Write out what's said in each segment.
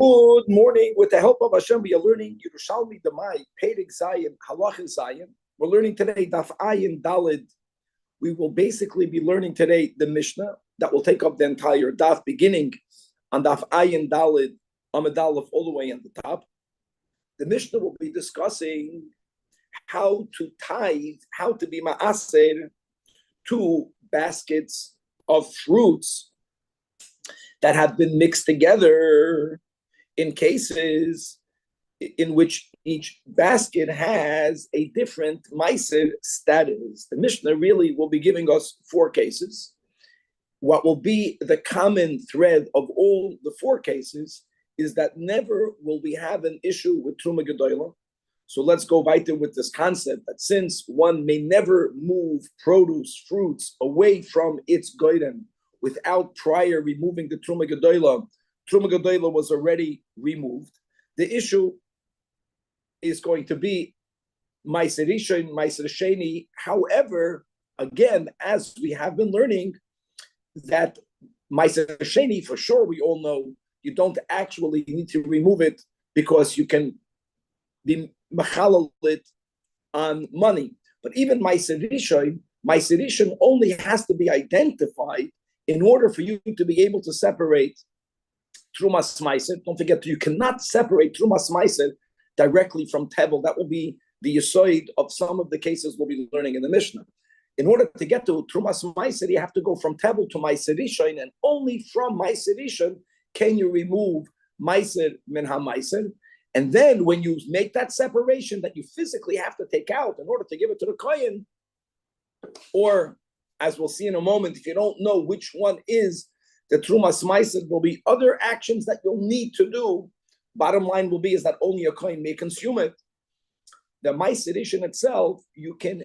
Good morning. With the help of Hashem, we are learning Yerushalmi Demai, Perek Zayin, Halach Zayin. We're learning today Daf Ayin Dalid. We will basically be learning today the Mishnah that will take up the entire Daf, beginning on Daf Ayin Dalid, Amud Aleph, all the way on the top. The Mishnah will be discussing how to tithe, how to be ma'aser two baskets of fruits that have been mixed together in cases in which each basket has a different meiser status. The Mishnah really will be giving us four cases. What will be the common thread of all the four cases is that never will we have an issue with Truma Gedoyla. So let's go weiter with this concept that since one may never move produce, fruits away from its goyden without prior removing the Truma Gedoyla, Truma Gedoyla was already removed. The issue is going to be Meiser Rishon, Meiser Sheni. However, again, as we have been learning, that Meiser Sheni, for sure, we all know, you don't actually need to remove it because you can be machalal it on money. But even Meiser Rishon only has to be identified in order for you to be able to separate Trumas Meiser. Don't forget, you cannot separate Trumas Meiser directly from Tevel. That will be the yisoid of some of the cases we'll be learning in the Mishnah. In order to get to Trumas Meiser, you have to go from Tevel to Meiser Rishon, and only from Meiser Rishon can you remove Meiser min ha-Meiser. And then when you make that separation that you physically have to take out in order to give it to the Kohen, or as we'll see in a moment, if you don't know which one is the Trumas Meiser, will be other actions that you'll need to do. Bottom line will be is that only a Kohen may consume it. The Meiser Rishon itself, you can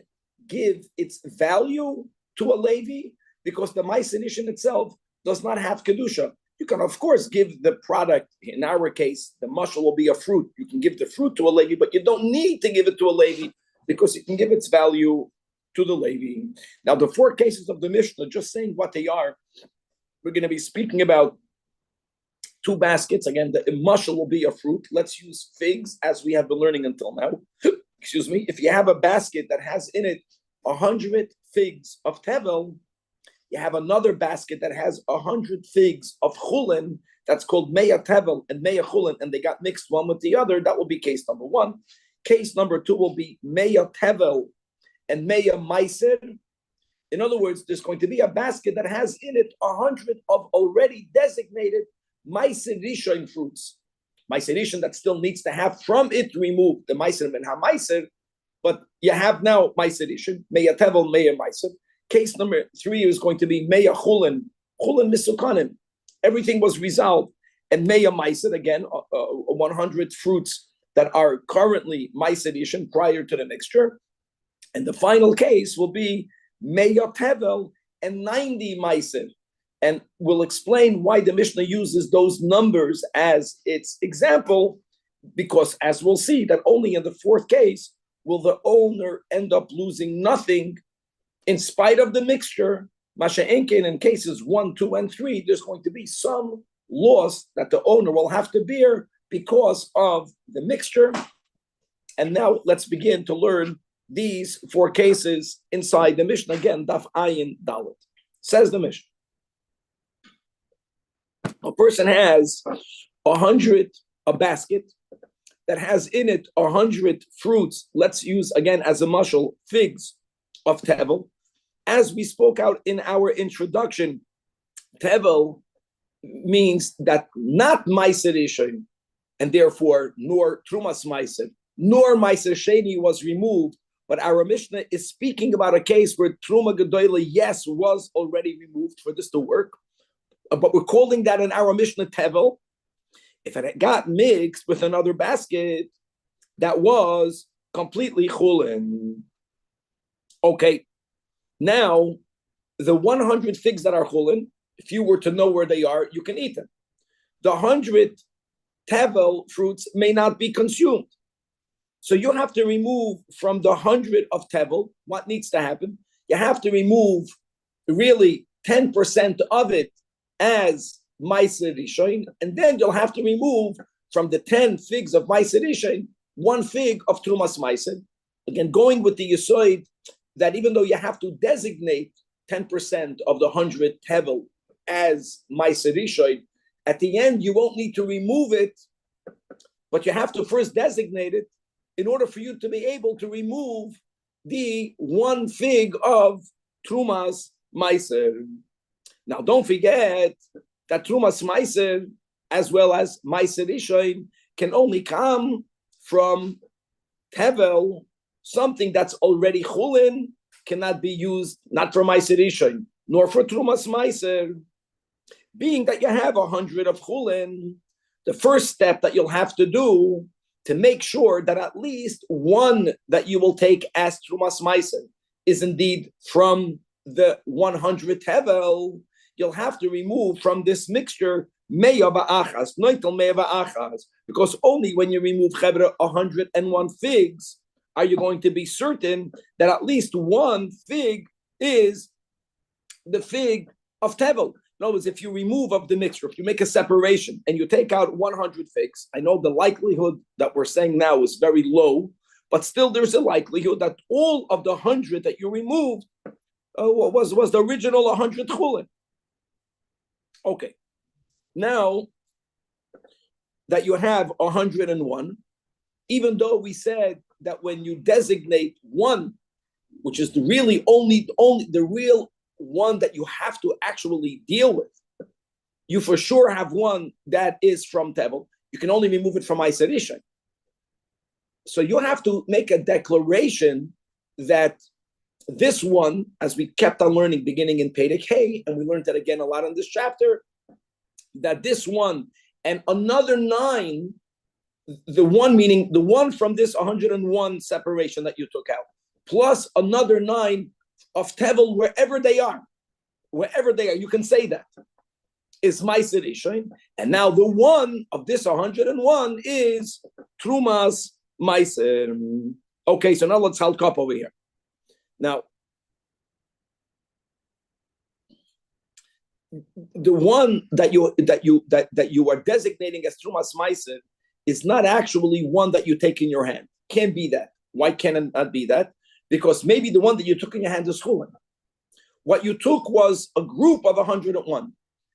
give its value to a Levi because the Meiser Rishon itself does not have Kedusha. You can, of course, give the product. In our case, the mushel will be a fruit. You can give the fruit to a Levi, but you don't need to give it to a Levi because you can give its value to the Levi. Now, the four cases of the Mishnah, just saying what they are, we're going to be speaking about two baskets. Again, the mushel will be a fruit. Let's use figs as we have been learning until now. Excuse me. If you have a basket that has in it 100 figs of tevel, you have another basket that has 100 figs of chulin, that's called meya tevel and meya chulin, and they got mixed one with the other. That will be case number one. Case number two will be meya tevel and meya meiser. In other words, there's going to be a basket that has in it 100 of already designated meiser rishon fruits. Meiser rishon that still needs to have from it removed the meiser and ha-meiser, but you have now meiser rishon, meya tevel, meya meiser. Case number three is going to be meya chulin, chulin misukanim. Everything was resolved. And meya meiser, again, 100 fruits that are currently meiser rishon prior to the mixture. And the final case will be meya tevel and 90 meiser. And we'll explain why the Mishnah uses those numbers as its example, because as we'll see, that only in the fourth case will the owner end up losing nothing in spite of the mixture. Masha Enkin, in cases 1, 2, and 3, there's going to be some loss that the owner will have to bear because of the mixture. And now let's begin to learn these four cases inside the Mishnah. Again, Daf Ayin Dalet. Says the Mishnah. A person has a basket that has in it 100 fruits. Let's use again as a mushel, figs of tevel. As we spoke out in our introduction, tevel means that not meiser rishon, and therefore nor trumas meiser, nor meiser sheni was removed. But our Mishnah is speaking about a case where truma gedoyla, yes, was already removed for this to work. But we're calling that in our Mishnah tevel. If it got mixed with another basket, that was completely chulin. Okay, now the 100 figs that are chulin, if you were to know where they are, you can eat them. The 100 tevel fruits may not be consumed. So you have to remove from the 100 of tevel, what needs to happen? You have to remove really 10% of it as Meiser Rishon, and then you'll have to remove from the 10 figs of Meiser Rishon, 1 fig of Trumas Meiser. Again, going with the Yesoid that even though you have to designate 10% of the 100 tevel as Meiser Rishon, at the end you won't need to remove it, but you have to first designate it in order for you to be able to remove the 1 fig of Trumas Meiser. Now, don't forget that Trumas Meiser, as well as Meiser Rishon, can only come from Tevel. Something that's already Chulin cannot be used, not for Meiser Rishon, nor for Trumas Meiser. Being that you have 100 of Chulin, the first step that you'll have to do to make sure that at least 1 that you will take as Trumas Meiser is indeed from the 100 Tevel, you'll have to remove from this mixture Meya Ba'achas, Noitel Meya Ba'achas, because only when you remove Chevra 101 figs are you going to be certain that at least 1 fig is the fig of Tevel. In other words, if you remove of the mixture, if you make a separation and you take out 100 figs, I know the likelihood that we're saying now is very low, but still there's a likelihood that all of the 100 that you removed was the original 100 chulin. Okay. Now that you have 101, even though we said that when you designate 1, which is the really only the real one that you have to actually deal with, you for sure have 1 that is from Tevel. You can only remove it from Meiser Rishon. So you have to make a declaration that this one, as we kept on learning beginning in Perek Hey, and we learned that again a lot in this chapter, that this one and another 9, the one meaning the one from this 101 separation that you took out, plus another 9 of Tevel wherever they are, you can say that is Meiser Rishon, and now the 1 of this 101 is Trumas Meiser. Okay, so now let's hold up over here. Now, the one that you are designating as Trumas Meiser is not actually one that you take in your hand. Can't be that. Why can it not be that? Because maybe the one that you took in your hand is chulin. What you took was a group of 101,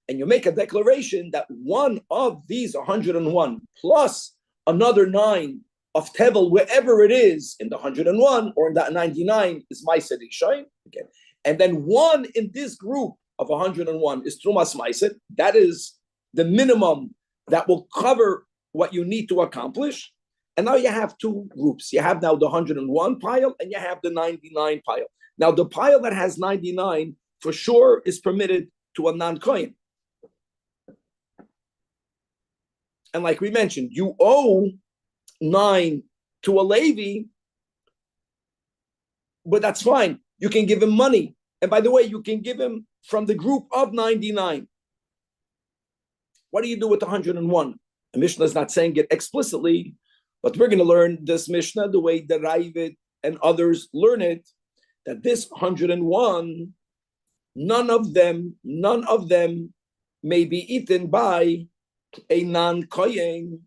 and you make a declaration that 1 of these 101 plus another 9 of Tevel, wherever it is in the 101 or in that 99 is Meiser Rishon again, and then 1 in this group of 101 is Trumas Meiser. That is the minimum that will cover what you need to accomplish. And now you have 2 groups. You have now the 101 pile and you have the 99 pile. Now the pile that has 99 for sure is permitted to a non-kohen. And like we mentioned, you owe 9 to a Levi, but that's fine. You can give him money. And by the way, you can give him from the group of 99. What do you do with 101? The Mishnah is not saying it explicitly, but we're going to learn this Mishnah the way the Ravid and others learn it, that this 101, none of them may be eaten by a non-kohen,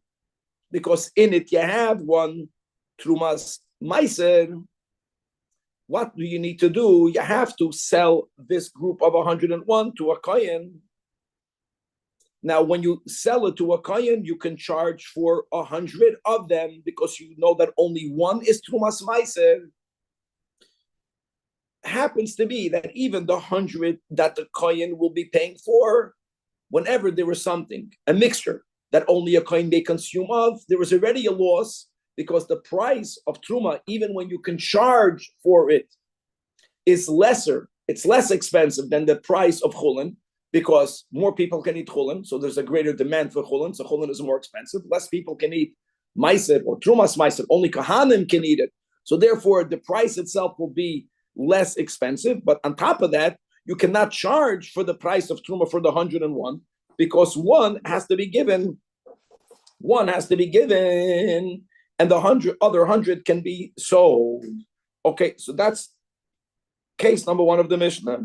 because in it you have 1 Trumas Meiser. What do you need to do? You have to sell this group of 101 to a kohen. Now, when you sell it to a kohen, you can charge for 100 of them because you know that only 1 is Trumas Meiser. Happens to be that even the 100 that the kohen will be paying for, whenever there is something, a mixture that only a kohen may consume of, there is already a loss because the price of Truma, even when you can charge for it, is lesser. It's less expensive than the price of Chulin because more people can eat Chulin, so there's a greater demand for Chulin, so Chulin is more expensive. Less people can eat Meiser or Trumas Meiser, only Kahanim can eat it. So therefore, the price itself will be less expensive. But on top of that, you cannot charge for the price of Truma for the 101 because one has to be given, and the other 100 can be sold. Okay, so that's case number one of the Mishnah.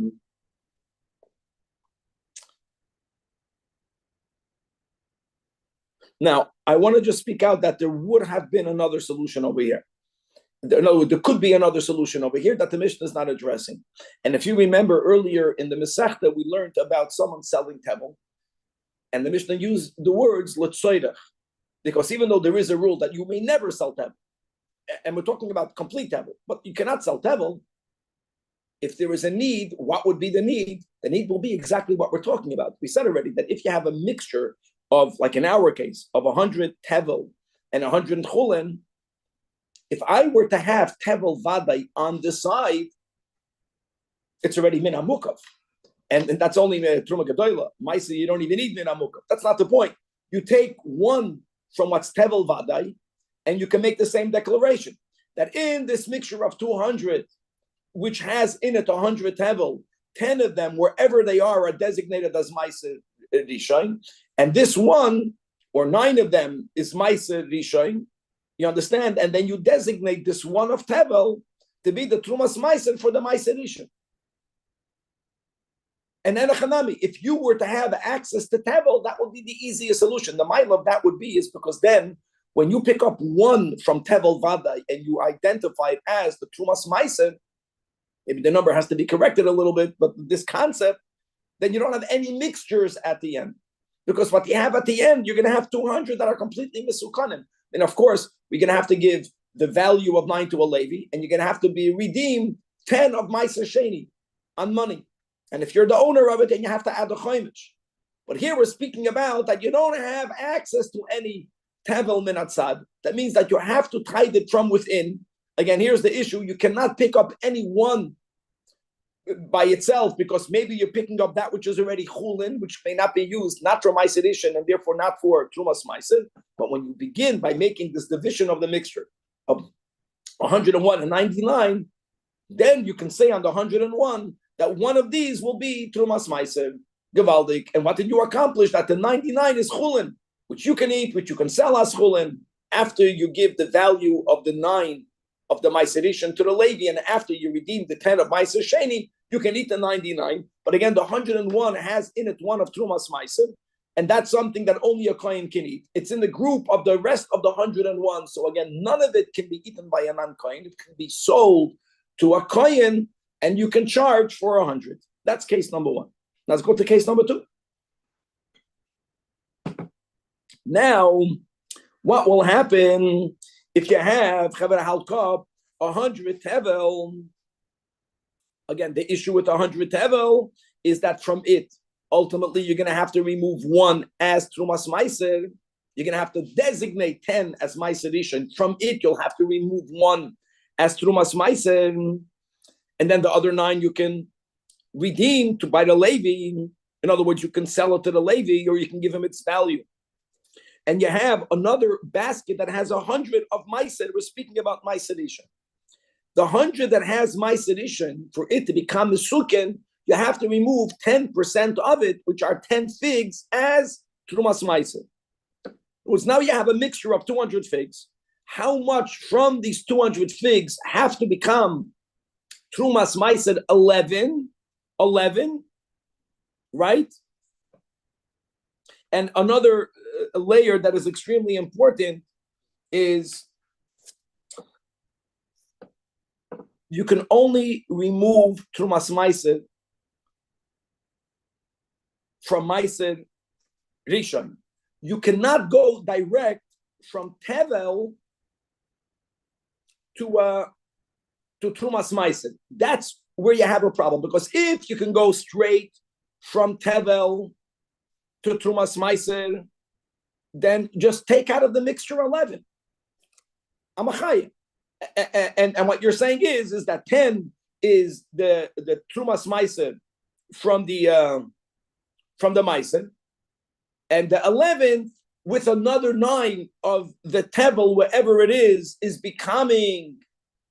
Now, I want to just speak out that there would have been another solution over here. No, there could be another solution over here that the Mishnah is not addressing. And if you remember earlier in the Masechta, we learned about someone selling tevel, and the Mishnah used the words l'tzoyrech, because even though there is a rule that you may never sell tevel, and we're talking about complete tevel, but you cannot sell tevel. If there is a need, what would be the need? The need will be exactly what we're talking about. We said already that if you have a mixture of, like in our case, of 100 tevel and 100 chulin, if I were to have tevel vadai on the side, it's already min hamukaf. And that's only truma gedola. Maisa, you don't even need min hamukaf. That's not the point. You take one from what's tevel vadai, and you can make the same declaration that in this mixture of 200, which has in it 100 tevel, 10 of them, wherever they are designated as maisa rishain, and this one or 9 of them is maisa rishain. You understand? And then you designate this one of tevel to be the trumas maisa for the maisa rishain. And then if you were to have access to tevel, that would be the easiest solution. The mile of that would be is because then when you pick up one from tevel vadai and you identify it as the trumas maisa, maybe the number has to be corrected a little bit, but this concept, then you don't have any mixtures at the end. Because what you have at the end, you're going to have 200 that are completely misukanim. And of course, we're going to have to give the value of 9 to a Levi, and you're going to have to be redeemed 10 of Meiser Sheni on money. And if you're the owner of it, then you have to add the chaimish. But here we're speaking about that you don't have access to any tevel min atzad. That means that you have to tithe it from within. Again, here's the issue. You cannot pick up any one by itself because maybe you're picking up that which is already chulin, which may not be used, not for Meiser Rishon and therefore not for Trumas Meiser. But when you begin by making this division of the mixture of 101 and 99, then you can say on the 101 that one of these will be Trumas Meiser, Gevaldik. And what did you accomplish? That the 99 is chulin, which you can eat, which you can sell as chulin after you give the value of the 9 of the Meiser Rishon to the Levi, and after you redeem the 10 of Meiser Sheni, you can eat the 99. But again, the 101 has in it one of Trumas Meiser, and that's something that only a Kohen can eat. It's in the group of the rest of the 101. So again, none of it can be eaten by a non-Kohen. It can be sold to a Kohen, and you can charge for 100. That's case number one. Let's go to case number 2. Now, what will happen if you have Chaver Halkab 100 tevel? Again, the issue with 100 tevel is that from it, ultimately, you're going to have to remove 1 as Trumas Meiser. You're going to have to designate 10 as Meiser Rishon. From it, you'll have to remove 1 as Trumas Meiser. And then the other 9 you can redeem to buy the Levi. In other words, you can sell it to the Levi or you can give him its value. And you have another basket that has 100 of Meiser. We're speaking about Meiser Rishon. The 100 that has Meiser Rishon, for it to become the Sukkah, you have to remove 10% of it, which are 10 figs, as Trumas Meiser. Because now you have a mixture of 200 figs. How much from these 200 figs have to become Trumas Meiser? 11, right? And another layer that is extremely important is you can only remove Trumas Meiser from Meiser Rishon. You cannot go direct from Tevel to Trumas Meiser. That's where you have a problem, because if you can go straight from Tevel to Trumas Meiser, then just take out of the mixture 11. Amachayim. And what you're saying is that 10 is the Trumas Meiser from the Meiser, and the 11th with another 9 of the tevel, wherever it is becoming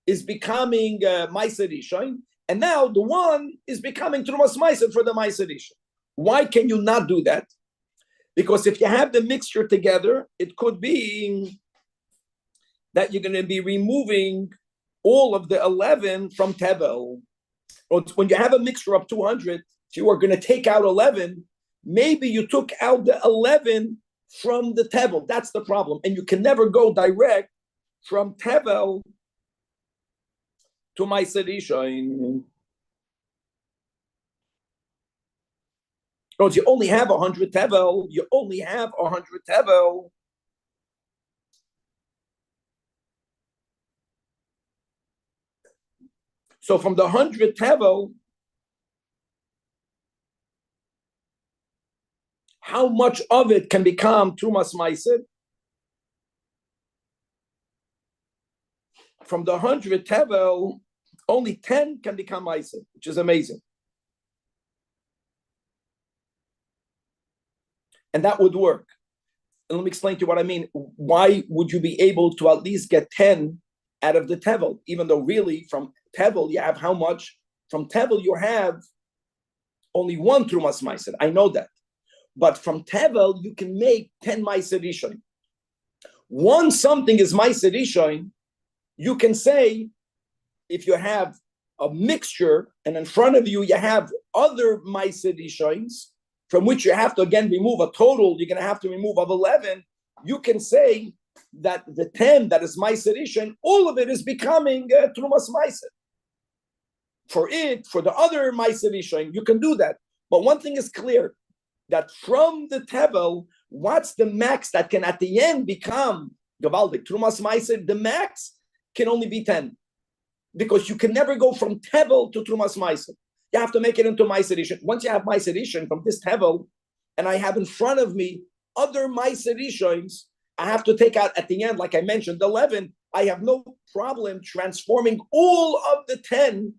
Ma'aser Rishon, and now the 1 is becoming Trumas Ma'aser for the Ma'aser Rishon. Why can you not do that? Because if you have the mixture together, it could be that you're going to be removing all of the 11 from tevel. Or when you have a mixture of 200, if you are going to take out 11, maybe you took out the 11 from the tevel. That's the problem. And you can never go direct from tevel to Ma'aser Rishon. Because you only have 100 tevel. You only have 100 tevel. So from the 100 tevel, how much of it can become Trumas Ma'aser? From the 100 tevel, only 10 can become Ma'aser, which is amazing. And that would work. And let me explain to you what I mean. Why would you be able to at least get 10 out of the tevel, even though really from tevel you have how much? From tevel you have only 1 Trumas Ma'aser. I know that. But from tevel you can make 10 Ma'aser Rishon. Once something is Ma'aser Rishon, you can say, if you have a mixture and in front of you you have other Ma'aser Rishons, from which you have to again remove a total, you're going to have to remove of 11, you can say that the 10 that is Ma'aser Rishon, all of it is becoming Trumas Ma'aser. For the other Ma'aser Rishon, you can do that. But one thing is clear, that from the tevel, what's the max that can at the end become Gavaldik, Trumas Ma'aser? The max can only be 10. Because you can never go from tevel to Trumas Ma'aser. You have to make it into Ma'aser Rishon. Once you have Ma'aser Rishon from this tevel, and I have in front of me other Ma'aser Rishons, I have to take out at the end, like I mentioned, 11. I have no problem transforming all of the 10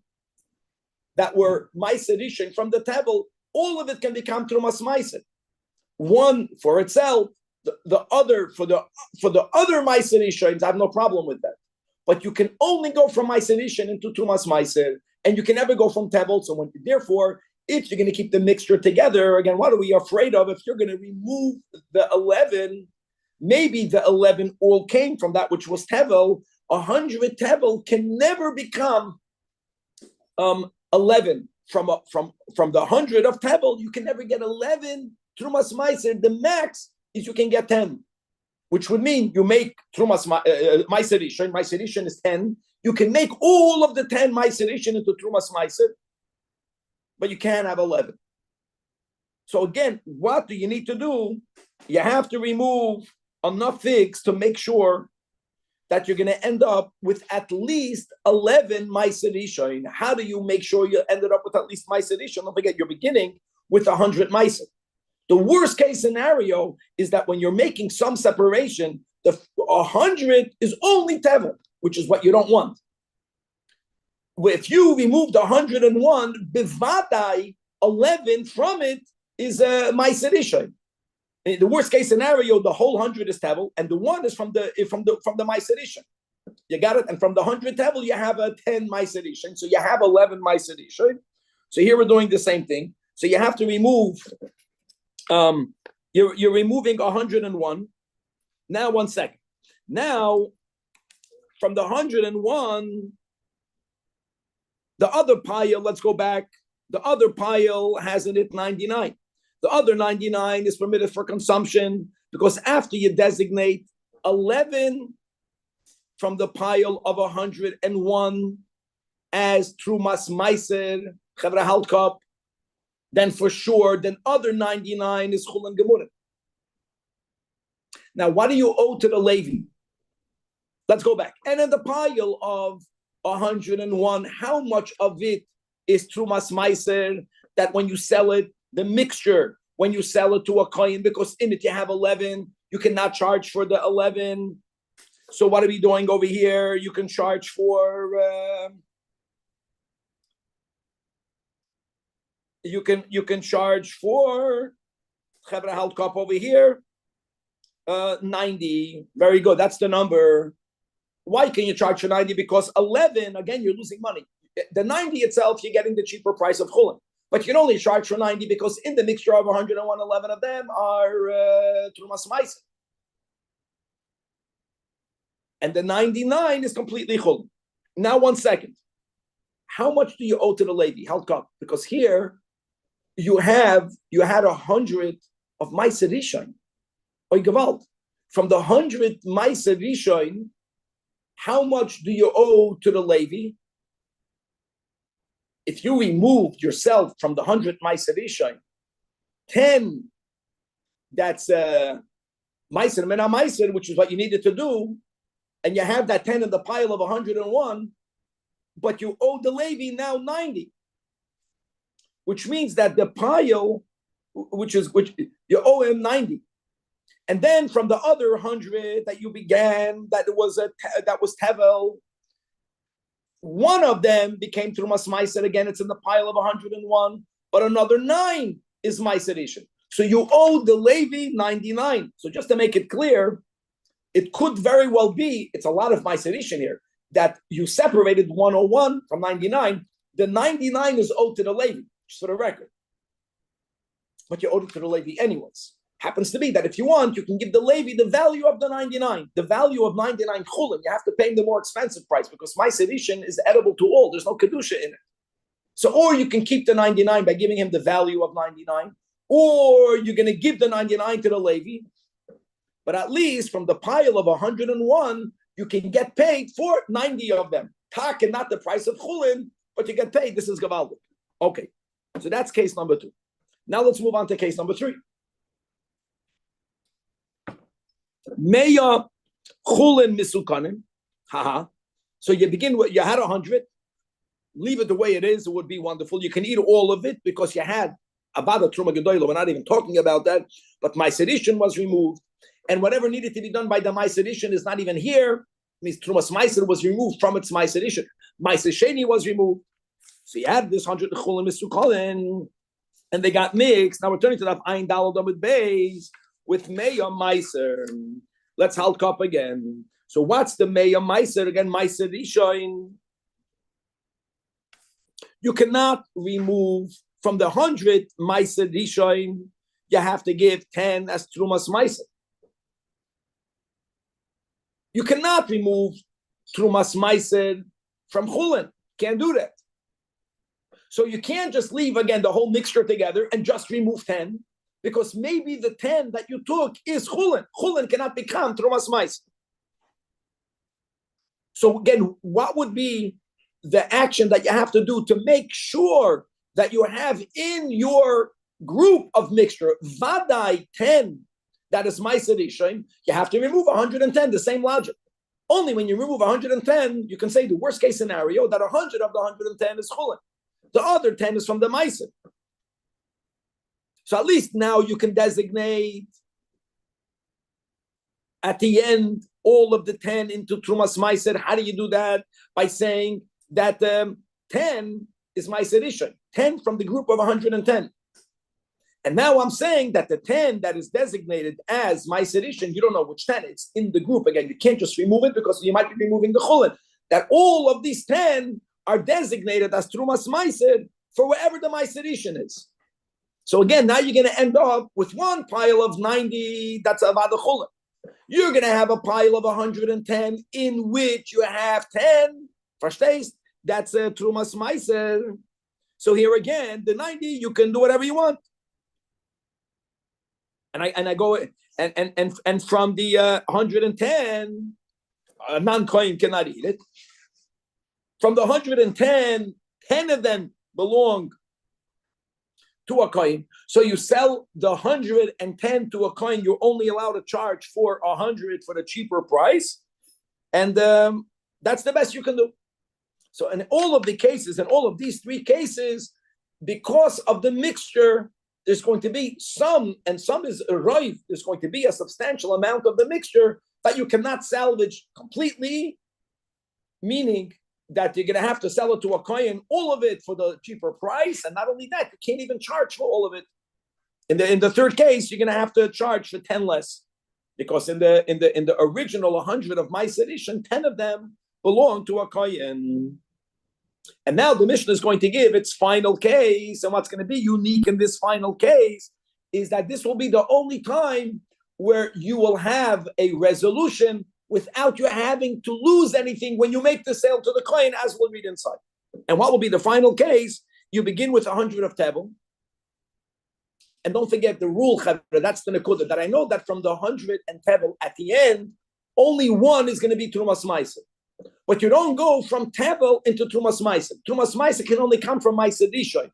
that were Ma'aser Rishon from the tevel. All of it can become Trumas Ma'aser. One for itself, the other for the other Ma'aser Rishons, I have no problem with that. But you can only go from Ma'aser Rishon into Trumas Ma'aser, and you can never go from tevel. So therefore, if you're going to keep the mixture together, again, what are we afraid of? If you're going to remove the 11, maybe the 11 all came from that which was tevel. 100 tevel can never become 11 from the 100 of tevel. You can never get 11 Trumas Ma'aser. The max is you can get 10. Which would mean you make Trumas Ma'aser Rishon. Ma'aser Rishon is 10. You can make all of the 10 Ma'aser Rishon into Trumas Ma'aser, but you can't have 11. So again, what do you need to do? You have to remove enough figs to make sure that you're going to end up with at least 11 Ma'aser Rishon. How do you make sure you ended up with at least Ma'aser Rishon? Don't forget, you're beginning with 100 Ma'aser. The worst case scenario is that when you're making some separation, the 100 is only tevel, which is what you don't want. If you remove the 101, bivadai 11 from it is a Ma'aser Rishon. In the worst case scenario, the whole 100 is tevel, and the 1 is from the Ma'aser Rishon. You got it? And from the 100 tevel, you have a 10 Ma'aser Rishon. So you have 11 Ma'aser Rishon. So here we're doing the same thing. So you have to remove. You're removing 101. Now, 1 second. Now, from the 101, the other pile, let's go back. The other pile has in it 99. The other 99 is permitted for consumption because after you designate 11 from the pile of 101 as Trumas Ma'aser, Chevra Halkop, then for sure, then other 99 is Chul and Gemurim. Now, what do you owe to the Levi? Let's go back. And in the pile of 101, how much of it is Trumas Ma'aser that when you sell it, the mixture, when you sell it to a coin, because in it you have 11, you cannot charge for the 11. So what are we doing over here? You can charge for... You can charge for Chevra Halt Cup over here. 90. Very good. That's the number. Why can you charge for 90? Because 11, again, you're losing money. The 90 itself, you're getting the cheaper price of chulin. But you can only charge for 90 because in the mixture of 101, 11 of them are Trumas Meiser. And the 99 is completely chulin. Now, 1 second. How much do you owe to the lady? Held up. Because here you had 100 of Meiser Rishon. Oy Gewalt. From the 100 Meiser Rishon, how much do you owe to the Levi? If you removed yourself from the 100 Meiser Rishon, 10, that's Meiser Mena Meiser, which is what you needed to do, and you have that 10 in the pile of 101, but you owe the Levi now 90, which means that the pile, which you owe him 90. And then from the other 100 that you began, that was Tevel, one of them became Trumas Meiser. Again, it's in the pile of 101, but another 9 is Meiser Rishon. So you owe the Levi 99. So just to make it clear, it could very well be, it's a lot of Meiser Rishon here, that you separated 101 from 99. The 99 is owed to the Levi, just for the record. But you owed it to the Levi anyways. Happens to be that if you want, you can give the Levi the value of the 99, the value of 99 chulin. You have to pay him the more expensive price because Meiser Rishon is edible to all. There's no kedusha in it. So, or you can keep the 99 by giving him the value of 99, or you're going to give the 99 to the Levi. But at least from the pile of 101, you can get paid for 90 of them. Tak and not the price of chulin, but you get paid. This is gavaldik. Okay, so that's case number 2. Now let's move on to case number 3. Meya chulin misukanim. So you begin with, you had 100. Leave it the way it is. It would be wonderful. You can eat all of it because you had about a truma gedoyla. We're not even talking about that. But Meiser Rishon was removed. And whatever needed to be done by the Meiser Rishon is not even here. It means Trumas Meiser was removed from its Meiser Rishon. Meiser Sheni was removed. So you had this 100 chulin misukanim, and they got mixed. Now we're turning to that Ayin Dalad with Beis with Meya Meiser. Let's halt up again. So what's the Meya Meiser? Again, Meiser Rishon. You cannot remove from the 100 Meiser Rishon. You have to give 10 as Trumas Meiser. You cannot remove Trumas Meiser from Chulin. Can't do that. So you can't just leave again the whole mixture together and just remove 10, because maybe the 10 that you took is Chulin. Chulin cannot become Trumas Meiser. So again, what would be the action that you have to do to make sure that you have in your group of mixture, Vadai 10, that is Meiser Rishon, you have to remove 110, the same logic. Only when you remove 110, you can say the worst case scenario that 100 of the 110 is Chulin. The other 10 is from the Meiser. So at least now you can designate at the end all of the 10 into Trumas Meiser. How do you do that? By saying that 10 is Meiser Rishon, 10 from the group of 110. And now I'm saying that the 10 that is designated as Meiser Rishon, you don't know which 10, it's in the group. Again, you can't just remove it because you might be removing the Chulin. That all of these 10 are designated as Trumas Meiser for wherever the Meiser Rishon is. So again, now you're going to end up with one pile of 90, that's Avad Chulin. You're going to have a pile of 110 in which you have 10, verstehst? That's a Trumas Meiser. So here again, the 90, you can do whatever you want. And I go and from the 110, a non-coin cannot eat it. From the 110, 10 of them belong to a coin. So you sell the 110 to a coin. You're only allowed to charge for 100 for the cheaper price, and that's the best you can do. So in all of the cases, in all of these 3 cases, because of the mixture, there's going to be some, and some is arrived, there's going to be a substantial amount of the mixture that you cannot salvage completely, meaning that you're going to have to sell it to a kohen, all of it for the cheaper price, and not only that, you can't even charge for all of it. In the third case, you're going to have to charge for 10 less. Because in the original 100 of Ma'aser Rishon, 10 of them belong to a kohen. And now the Mishnah is going to give its final case, and what's going to be unique in this final case is that this will be the only time where you will have a resolution without you having to lose anything when you make the sale to the kohen, as we'll read inside. And what will be the final case? You begin with 100 of tevel. And don't forget the rule, that's the nekuda, that I know that from the 100 and tevel at the end, only one is going to be Trumas Ma'aser. But you don't go from tevel into Trumas Ma'aser. Trumas Ma'aser can only come from Ma'aser Rishon.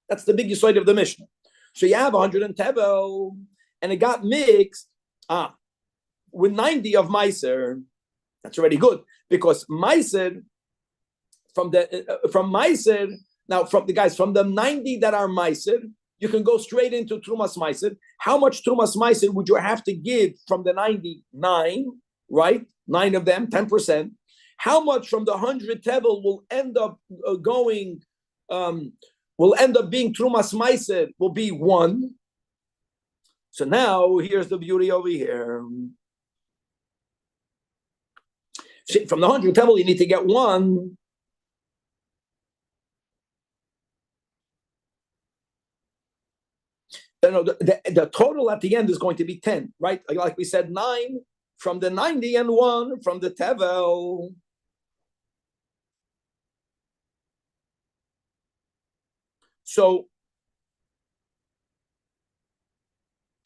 That's the big yisoid of the Mishnah. So you have 100 and tevel, and it got mixed with 90 of Ma'aser. That's already good, because Ma'aser, from Ma'aser, now from the 90 that are Ma'aser, you can go straight into Trumas Ma'aser. How much Trumas Ma'aser would you have to give from the 99, right? 9 of them, 10%. How much from the 100 tevel will end up being Trumas Ma'aser, will be 1. So now, here's the beauty over here. From the 100 tevel, you need to get 1. The total at the end is going to be 10, right? Like we said, 9 from the 90 and 1 from the tevel. So,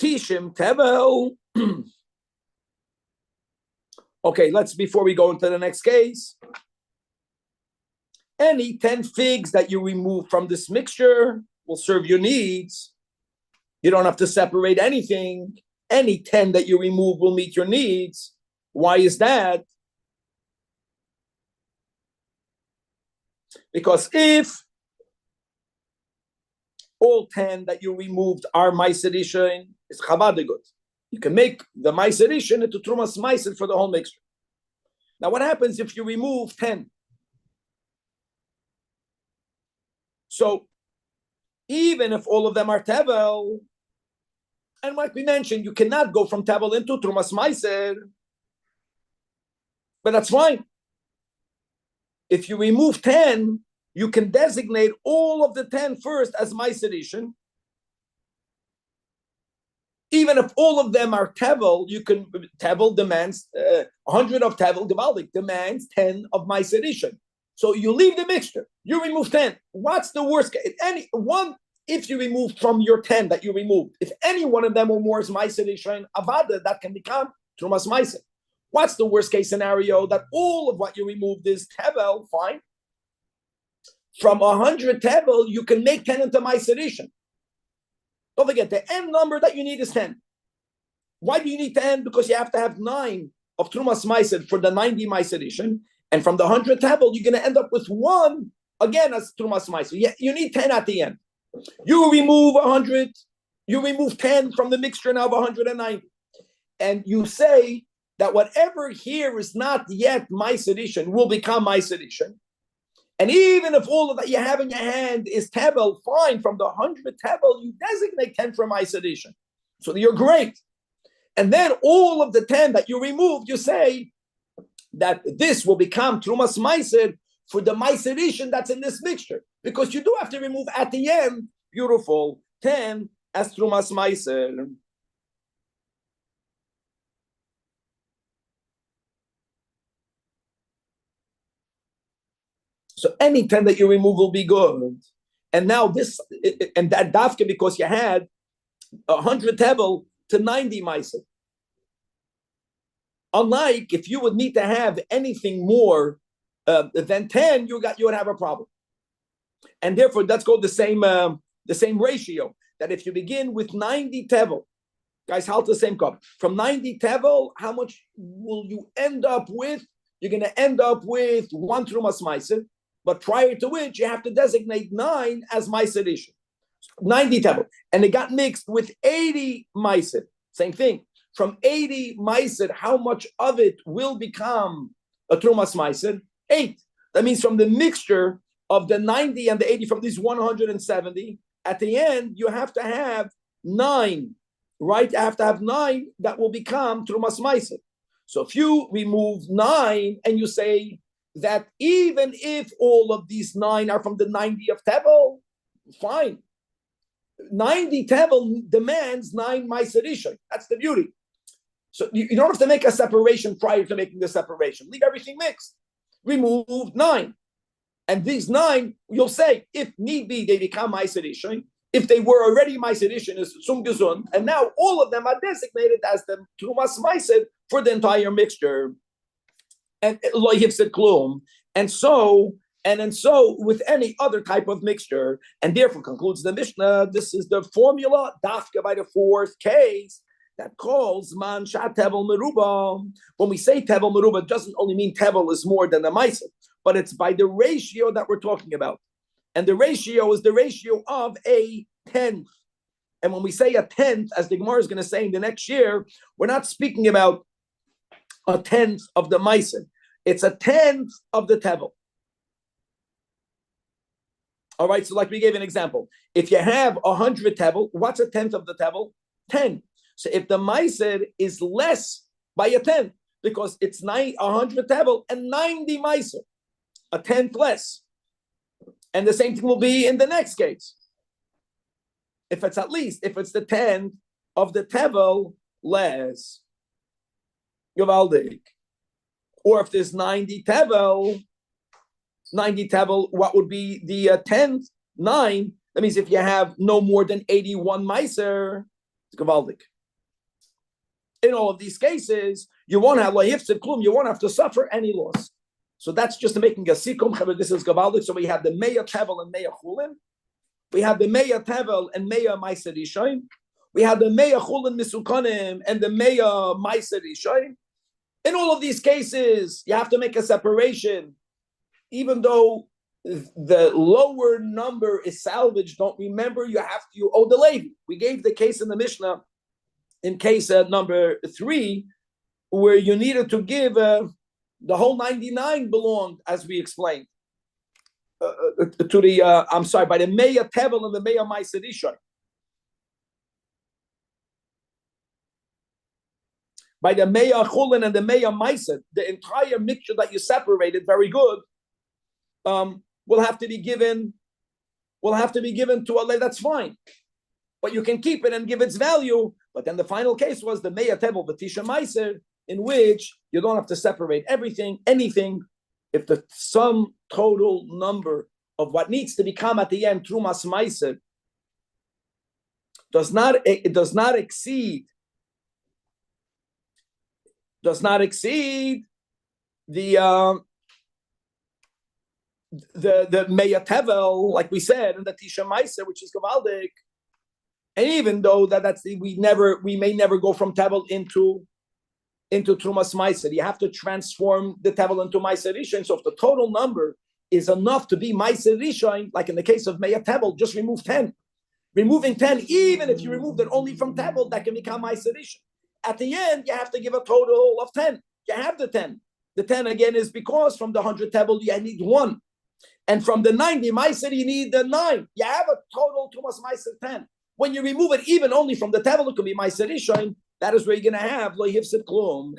Tishim tevel. Okay, before we go into the next case, any 10 figs that you remove from this mixture will serve your needs. You don't have to separate anything. Any 10 that you remove will meet your needs. Why is that? Because if all 10 that you removed are Ma'aser Rishon, it's Chabadagut. You can make the Ma'aser Rishon into Trumas Ma'aser for the whole mixture. Now, what happens if you remove 10? So, even if all of them are tevel, and like we mentioned, you cannot go from tevel into Trumas Ma'aser, but that's fine. If you remove 10, you can designate all of the 10 first as Ma'aser Rishon. Even if all of them are tevel, tevel demands 100 of tevel, Gevaldik demands 10 of Ma'aser Rishon. So you leave the mixture, you remove 10. What's the worst case? If you remove from your 10 that you removed, if any one of them or more is Ma'aser Rishon Avada, that can become Trumas Ma'aser. What's the worst case scenario? That all of what you removed is tevel, fine. From 100 tevel, you can make 10 into Ma'aser Rishon. Don't forget, the end number that you need is 10. Why do you need 10? Because you have to have 9 of Trumas Ma'aser for the 90 Ma'aser Rishon. And from the 100 tevel, you're going to end up with 1 again as Trumas Ma'aser. You need 10 at the end. You remove 100, you remove 10 from the mixture now of 190. And you say that whatever here is not yet Ma'aser Rishon will become Ma'aser Rishon. And even if all of that you have in your hand is tevel, fine, from the 100 tevel, you designate 10 for Ma'aser Rishon. So you're great. And then all of the 10 that you removed, you say that this will become Trumas Ma'aser for the Ma'aser Rishon that's in this mixture. Because you do have to remove at the end, beautiful, 10 as Trumas Ma'aser. So any 10 that you remove will be good. And now and that dafka because you had 100 tevel to 90 Ma'aser. Unlike if you would need to have anything more than 10, you would have a problem. And therefore, let's go the same ratio. That if you begin with 90 tevel, guys, halt the same cup. From 90 tevel, how much will you end up with? You're going to end up with 1 Trumas Ma'aser. But prior to which, you have to designate 9 as Ma'aser Rishon. 90 tevel. And it got mixed with 80 Ma'aser. Same thing. From 80 Ma'aser, how much of it will become a Trumas Ma'aser? 8. That means from the mixture of the 90 and the 80, from these 170, at the end, you have to have 9 right? You have to have 9 that will become Trumas Meiser. So if you remove 9 and you say that even if all of these 9 are from the 90 of Tevel, fine. 90 Tevel demands 9 Meiser Rishon. That's the beauty. So you don't have to make a separation prior to making the separation. Leave everything mixed. Remove 9. And these 9, you'll say, if need be, they become Meiser Rishon. If they were already Meiser Rishon, is Sum Gesund, and now all of them are designated as the Trumas Meiser for the entire mixture. And Lo Yifsid Klum. And so with any other type of mixture, and therefore concludes the Mishnah, this is the formula, Dafka by the 4th case, that calls Man Shat Tevel Meruba. When we say Tevel Meruba, it doesn't only mean Tevel is more than the Meiser, but it's by the ratio that we're talking about. And the ratio is the ratio of a 10th. And when we say a 10th, as the Gemara is going to say in the next year, we're not speaking about a 10th of the Meiser. It's a 10th of the Tevel. All right, so like we gave an example. If you have 100 Tevel, what's a 10th of the Tevel? 10. So if the Meiser is less by a 10th, because it's 100 Tevel and 90 Meiser, a 10th less. And the same thing will be in the next case. If it's the 10th of the Tevel less, Gavaldik. Or if there's 90 Tevel, what would be the 10th? 9. That means if you have no more than 81 Meiser, it's Gavaldik. In all of these cases, you won't have Lo Yifsid Klum, you won't have to suffer any loss. So that's just making a sikum. This is Gavaldik. So we have the Meya Tevel and Meya Chulin. We have the Meya Tevel and Meya Meiser Rishon. We have the Meya Chulin Misukanim and the Meya Meiser Rishon. In all of these cases, you have to make a separation. Even though the lower number is salvaged, don't remember, you owe the Levi. We gave the case in the Mishnah, in case number 3, where you needed to give the whole 99 belonged, as we explained, to the, by the Meya Tevel and the Meya Meiser Rishon. By the Meya Chulin and the Meya Meiser, the entire mixture that you separated, very good, will have to be given to Allah. That's fine. But you can keep it and give its value. But then the final case was the Meya Tevel V'Tisha Meiser, in which you don't have to separate anything, if the sum total number of what needs to become at the end Trumas Meiser does not exceed the Meya Tevel, like we said, and the Tisha Meiser, which is Gavaldik. And even though we may never go from Tevel into Trumas Meiser, you have to transform the Tevel into Meiser Rishon. So if the total number is enough to be Meiser Rishon, like in the case of Meya Tevel, just remove 10. Removing 10, even if you removed it only from Tevel, that can become Meiser Rishon. At the end, you have to give a total of 10. You have the 10. The 10 again is because from the 100 Tevel, you need 1. And from the 90 Meiser, you need the 9. You have a total Trumas Meiser 10. When you remove it even only from the Tevel, it could be Meiser Rishon. That is where you're going to have Lo Yifsid Klum.